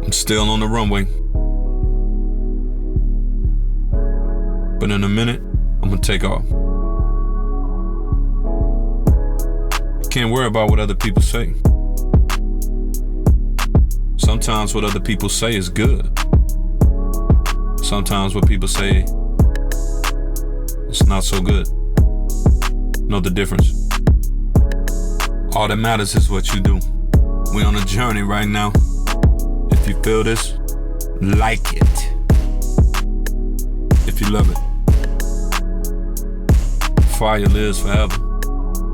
I'm still on the runway. But in a minute, I'm gonna take off. You can't worry about what other people say. Sometimes what other people say is good. Sometimes what people say, it's not so good. Know the difference. All that matters is what you do. We on a journey right now. If you feel this, like it. If you love it. Fire lives forever.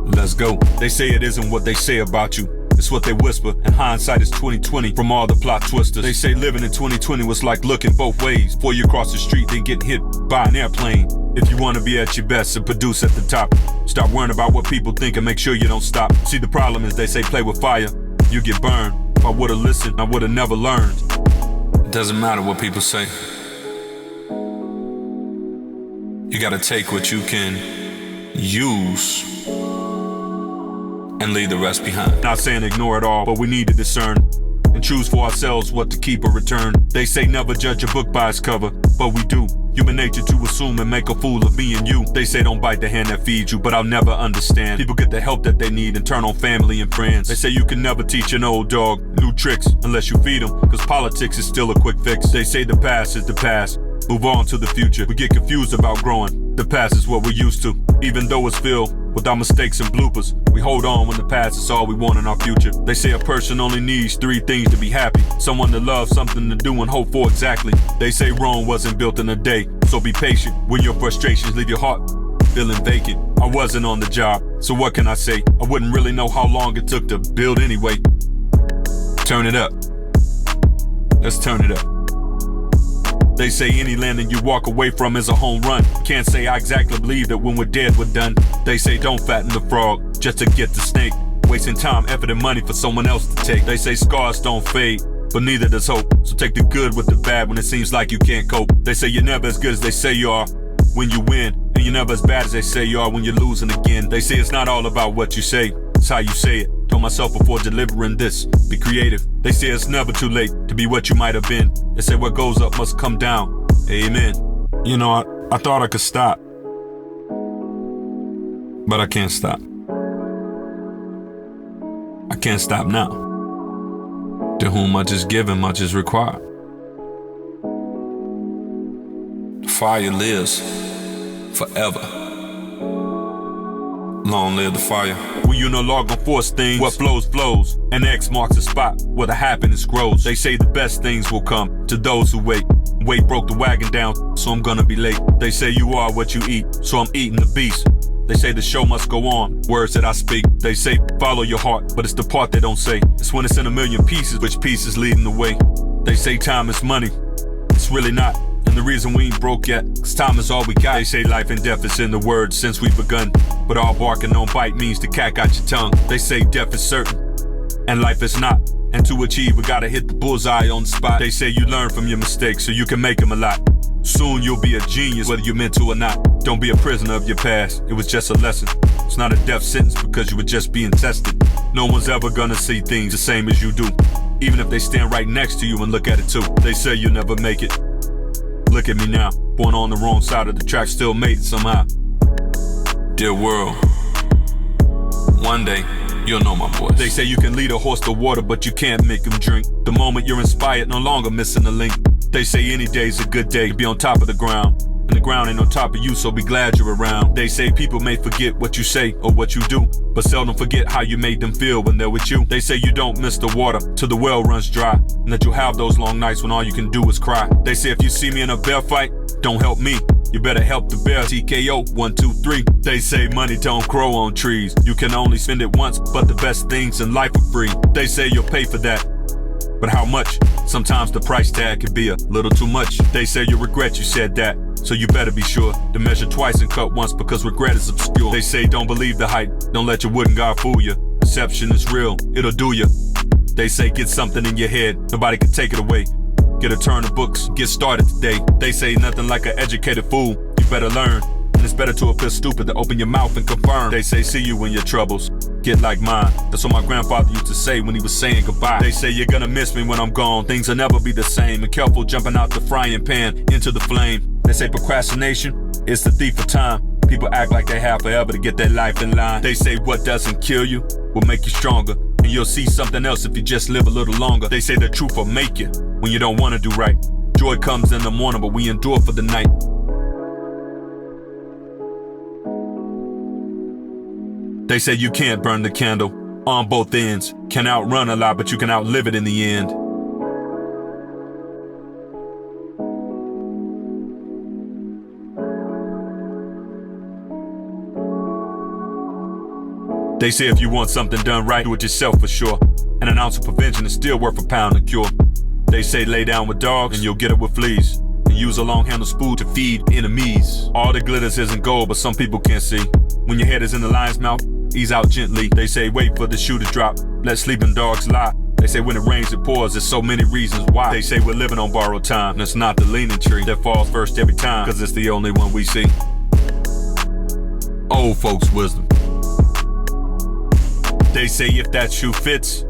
Let's go. They say it isn't what they say about you. It's what they whisper, and hindsight is 20/20 from all the plot twisters. They say living in 2020 was like looking both ways. Before you cross the street, then getting hit by an airplane. If you want to be at your best and produce at the top, stop worrying about what people think and make sure you don't stop. See, the problem is they say play with fire, you get burned. If I would've listened, I would've never learned. It doesn't matter what people say. You gotta take what you can use and leave the rest behind. Not saying ignore it all, but we need to discern and choose for ourselves what to keep or return. They say never judge a book by its cover, but we do. Human nature to assume and make a fool of me and you. They say don't bite the hand that feeds you, but I'll never understand. People get the help that they need and turn on family and friends. They say you can never teach an old dog new tricks unless you feed them, cause politics is still a quick fix. They say the past is the past, move on to the future. We get confused about growing. The past is what we're used to, even though it's filled with our mistakes and bloopers. We hold on when the past is all we want in our future. They say a person only needs 3 things to be happy: someone to love, something to do, and hope for exactly. They say Rome wasn't built in a day, so be patient when your frustrations leave your heart feeling vacant. I wasn't on the job, so what can I say? I wouldn't really know how long it took to build anyway. Turn it up. Let's turn it up. They say any landing you walk away from is a home run. Can't say I exactly believe that when we're dead, we're done. They say don't fatten the frog just to get the snake. Wasting time, effort, and money for someone else to take. They say scars don't fade, but neither does hope. So take the good with the bad when it seems like you can't cope. They say you're never as good as they say you are when you win, and you're never as bad as they say you are when you're losing again. They say it's not all about what you say, it's how you say it. Told myself before delivering this, be creative. They say it's never too late to be what you might have been. They say what goes up must come down. Amen. You know, I thought I could stop, but I can't stop. I can't stop now. To whom much is given, much is required. Fire lives forever. Long live the fire. When you no longer force things, what flows, flows. And X marks the spot where the happiness grows. They say the best things will come to those who wait. Wait broke the wagon down, so I'm gonna be late. They say you are what you eat, so I'm eating the beast. They say the show must go on, words that I speak. They say follow your heart, but it's the part they don't say. It's when it's in a million pieces, which piece is leading the way. They say time is money, it's really not. And the reason we ain't broke yet, cause time is all we got. They say life and death is in the words since we've begun. But all bark and don't bite means the cat got your tongue. They say death is certain, and life is not. And to achieve, we gotta hit the bullseye on the spot. They say you learn from your mistakes so you can make them a lot. Soon you'll be a genius, whether you're meant to or not. Don't be a prisoner of your past, it was just a lesson. It's not a death sentence because you were just being tested. No one's ever gonna see things the same as you do, even if they stand right next to you and look at it too. They say you'll never make it. Look at me now, born on the wrong side of the track, still made it somehow. Dear world, one day you'll know my voice. They say you can lead a horse to water, but you can't make him drink. The moment you're inspired, no longer missing a link. They say any day's a good day to be on top of the ground. And the ground ain't on top of you, so be glad you're around. They say people may forget what you say or what you do, but seldom forget how you made them feel when they're with you. They say you don't miss the water till the well runs dry, and that you'll have those long nights when all you can do is cry. They say if you see me in a bear fight, don't help me. You better help the bear. TKO 1, 2, 3. They say money don't grow on trees. You can only spend it once, but the best things in life are free. They say you'll pay for that, but how much? Sometimes the price tag can be a little too much. They say you'll regret you said that, so you better be sure to measure twice and cut once, because regret is obscure. They say don't believe the hype, don't let your wooden God fool you. Deception is real, it'll do you. They say get something in your head, nobody can take it away. Get a turn of books, get started today. They say nothing like an educated fool, you better learn. And it's better to appear stupid than open your mouth and confirm. They say see you in your troubles, get like mine. That's what my grandfather used to say when he was saying goodbye. They say you're gonna miss me when I'm gone. Things will never be the same. And careful jumping out the frying pan into the flame. They say procrastination is the thief of time. People act like they have forever to get their life in line. They say what doesn't kill you will make you stronger. And you'll see something else if you just live a little longer. They say the truth will make you when you don't want to do right. Joy comes in the morning, but we endure for the night. They say you can't burn the candle on both ends. Can outrun a lot, but you can outlive it in the end. They say if you want something done right, do it yourself for sure. And an ounce of prevention is still worth a pound of cure. They say lay down with dogs and you'll get it with fleas. And use a long-handled spoon to feed enemies. All that glitters isn't gold, but some people can't see. When your head is in the lion's mouth, ease out gently. They say wait for the shoe to drop, let sleeping dogs lie. They say when it rains it pours, there's so many reasons why. They say we're living on borrowed time, and it's not the leaning tree that falls first every time, cause it's the only one we see. Old folks' wisdom. They say if that shoe fits,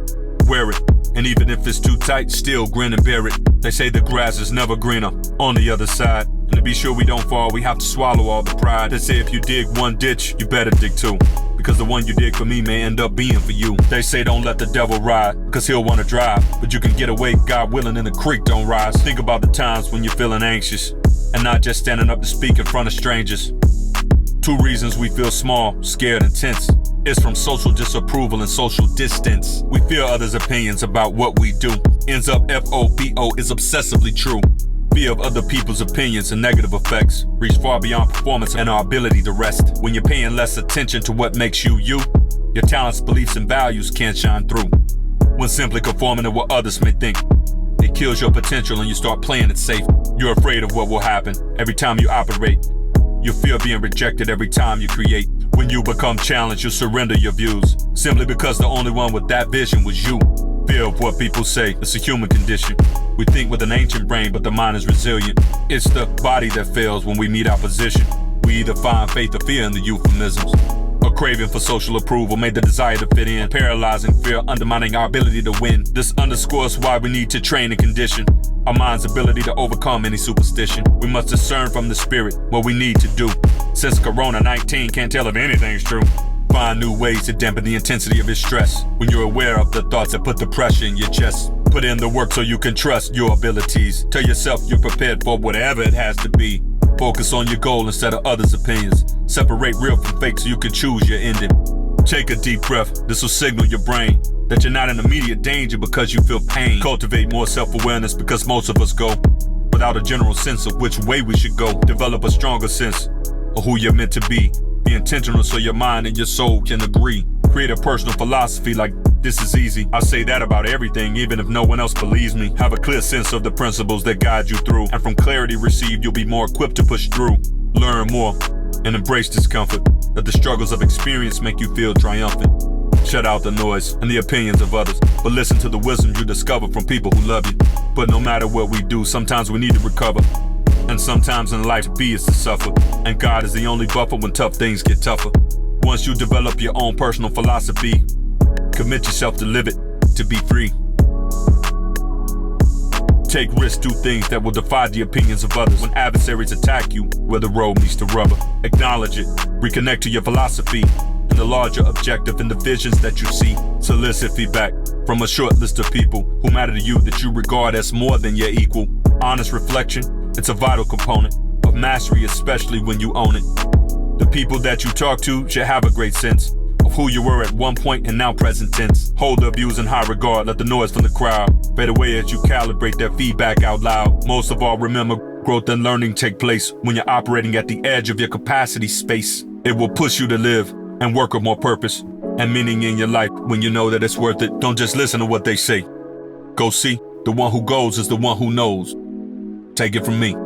wear it. And even if it's too tight, still grin and bear it. They say the grass is never greener on the other side. And to be sure we don't fall, we have to swallow all the pride. They say if you dig one ditch, you better dig two. Because the one you dig for me may end up being for you. They say don't let the devil ride, cause he'll wanna drive. But you can get away, God willing, and the creek don't rise. Think about the times when you're feeling anxious, and not just standing up to speak in front of strangers. 2 reasons we feel small, scared, and tense. It's from social disapproval and social distance. We fear others' opinions about what we do. Ends up FOBO is obsessively true. Fear of other people's opinions and negative effects reach far beyond performance and our ability to rest. When you're paying less attention to what makes you you, your talents, beliefs, and values can't shine through. When simply conforming to what others may think, it kills your potential and you start playing it safe. You're afraid of what will happen every time you operate. You fear being rejected every time you create. When you become challenged, you surrender your views, simply because the only one with that vision was you. Fear of what people say, it's a human condition. We think with an ancient brain, but the mind is resilient. It's the body that fails when we meet opposition. We either find faith or fear in the euphemisms. A craving for social approval made the desire to fit in, paralyzing fear, undermining our ability to win. This underscores why we need to train and condition our mind's ability to overcome any superstition. We must discern from the spirit what we need to do. Since Corona-19 can't tell if anything's true. Find new ways to dampen the intensity of his stress. When you're aware of the thoughts that put the pressure in your chest. Put in the work so you can trust your abilities. Tell yourself you're prepared for whatever it has to be. Focus on your goal instead of others' opinions. Separate real from fake so you can choose your ending. Take a deep breath. This will signal your brain that you're not in immediate danger because you feel pain. Cultivate more self-awareness because most of us go without a general sense of which way we should go. Develop a stronger sense of who you're meant to be. Be intentional so your mind and your soul can agree. Create a personal philosophy like this is easy. I say that about everything, even if no one else believes me. Have a clear sense of the principles that guide you through. And from clarity received, you'll be more equipped to push through. Learn more and embrace discomfort. That the struggles of experience make you feel triumphant. Shut out the noise and the opinions of others, but listen to the wisdom you discover from people who love you. But no matter what we do, sometimes we need to recover. And sometimes in life, to be is to suffer. And God is the only buffer when tough things get tougher. Once you develop your own personal philosophy, commit yourself to live it, to be free. Take risks, do things that will defy the opinions of others. When adversaries attack you, where the road meets the rubber, acknowledge it, reconnect to your philosophy and the larger objective and the visions that you see. Solicit feedback from a short list of people who matter to you that you regard as more than your equal. Honest reflection, it's a vital component of mastery, especially when you own it. The people that you talk to should have a great sense of who you were at one point and now present tense. Hold their views in high regard, let the noise from the crowd fade away as you calibrate their feedback out loud. Most of all, remember, growth and learning take place when you're operating at the edge of your capacity space. It will push you to live and work with more purpose and meaning in your life when you know that it's worth it. Don't just listen to what they say. Go see. The one who goes is the one who knows. Take it from me.